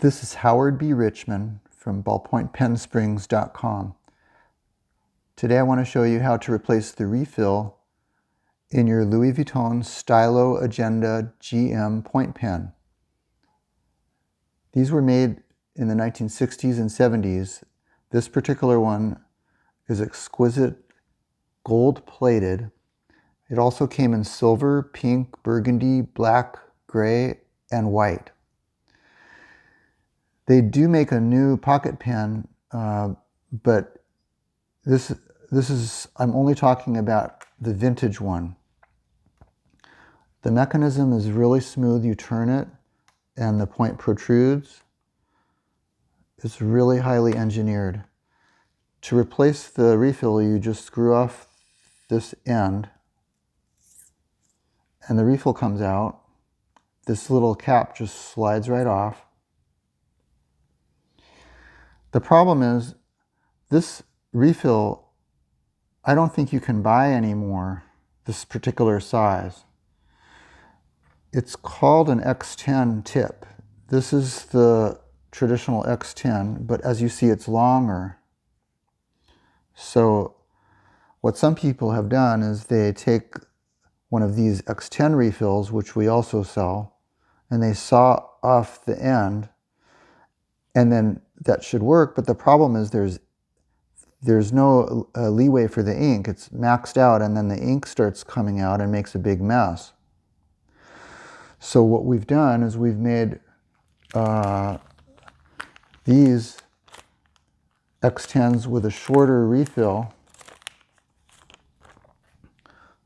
This is Howard B. Richman from ballpointpensprings.com. Today I want to show you how to replace the refill in your Louis Vuitton Stylo Agenda GM point pen. These were made in the 1960s and 70s. This particular one is exquisite, gold-plated. It also came in silver, pink, burgundy, black, gray, and white. They do make a new pocket pen, but this is, I'm only talking about the vintage one. The mechanism is really smooth. You turn it and the point protrudes. It's really highly engineered. To replace the refill, you just screw off this end and the refill comes out. This little cap just slides right off. The problem is this refill, I don't think you can buy anymore, this particular size. It's called an X10 tip. This is the traditional X10, but as you see, it's longer. So what some people have done is they take one of these X10 refills, which we also sell, and they saw off the end, and then that should work, but the problem is there's no leeway for the ink. It's maxed out, and then the ink starts coming out and makes a big mess. So what we've done is we've made these X10s with a shorter refill.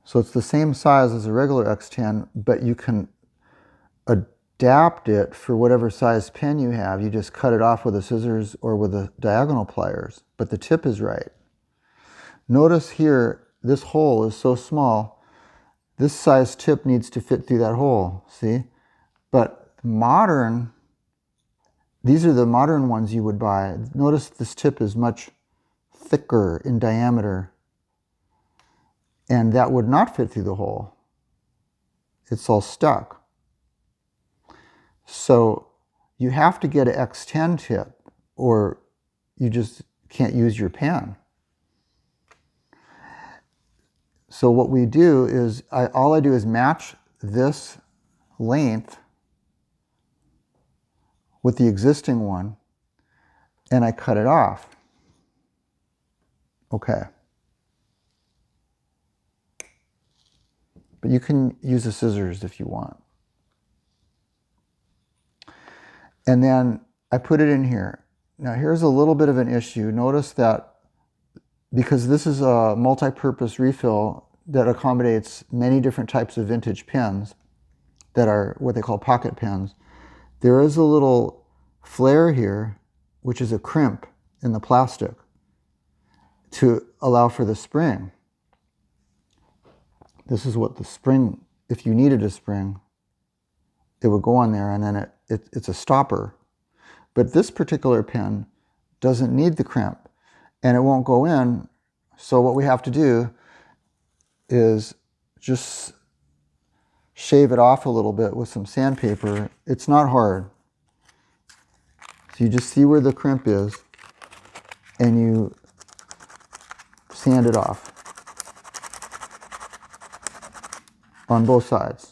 So it's the same size as a regular X10, but you can adapt it for whatever size pen you have. You just cut it off with the scissors or with the diagonal pliers, but the tip is right. Notice here, this hole is so small, this size tip needs to fit through that hole, see? But these are the modern ones you would buy. Notice this tip is much thicker in diameter, and that would not fit through the hole. It's all stuck. So you have to get an X10 tip or you just can't use your pen. So what we do is, all I do is match this length with the existing one and I cut it off. Okay. But you can use the scissors if you want. And then I put it in here. Now here's a little bit of an issue. Notice that because this is a multi-purpose refill that accommodates many different types of vintage pens that are what they call pocket pens, there is a little flare here, which is a crimp in the plastic to allow for the spring. This is what the spring, if you needed a spring, it would go on there, and then it's a stopper. But this particular pen doesn't need the crimp, and it won't go in. So what we have to do is just shave it off a little bit with some sandpaper. It's not hard. So you just see where the crimp is, and you sand it off on both sides.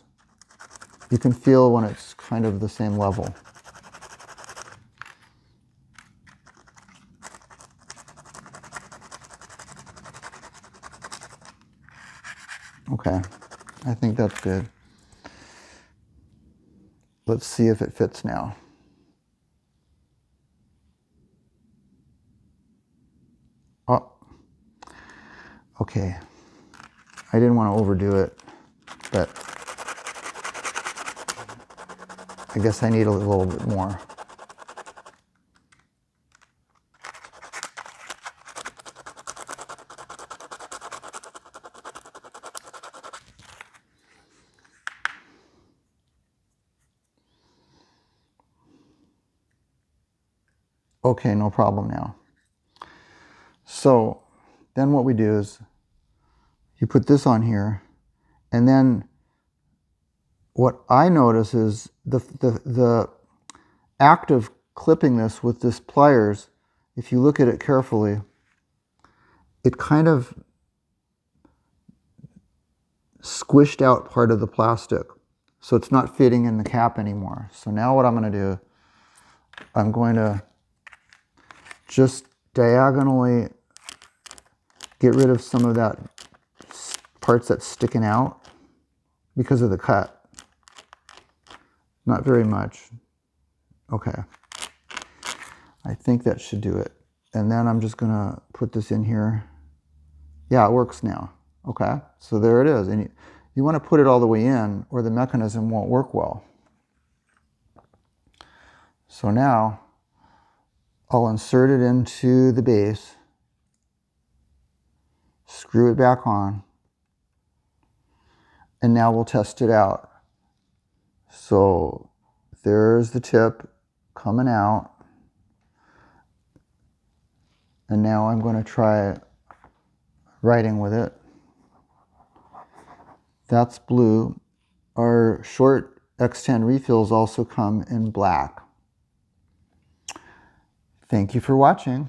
You can feel when it's kind of the same level. Okay, I think that's good. Let's see if it fits now. Oh, okay. I didn't want to overdo it, but I guess I need a little bit more. Okay, no problem now. So then what we do is you put this on here, and then what I notice is the act of clipping this with this pliers, if you look at it carefully, it kind of squished out part of the plastic. So it's not fitting in the cap anymore. So now what I'm going to do, I'm going to just diagonally get rid of some of that parts that's sticking out because of the cut. Not very much. Okay. I think that should do it. And then I'm just going to put this in here. Yeah, it works now. Okay, so there it is. And you want to put it all the way in or the mechanism won't work well. So now I'll insert it into the base, screw it back on, and now we'll test it out. So there's the tip coming out. And now I'm going to try writing with it. That's blue. Our short X10 refills also come in black. Thank you for watching.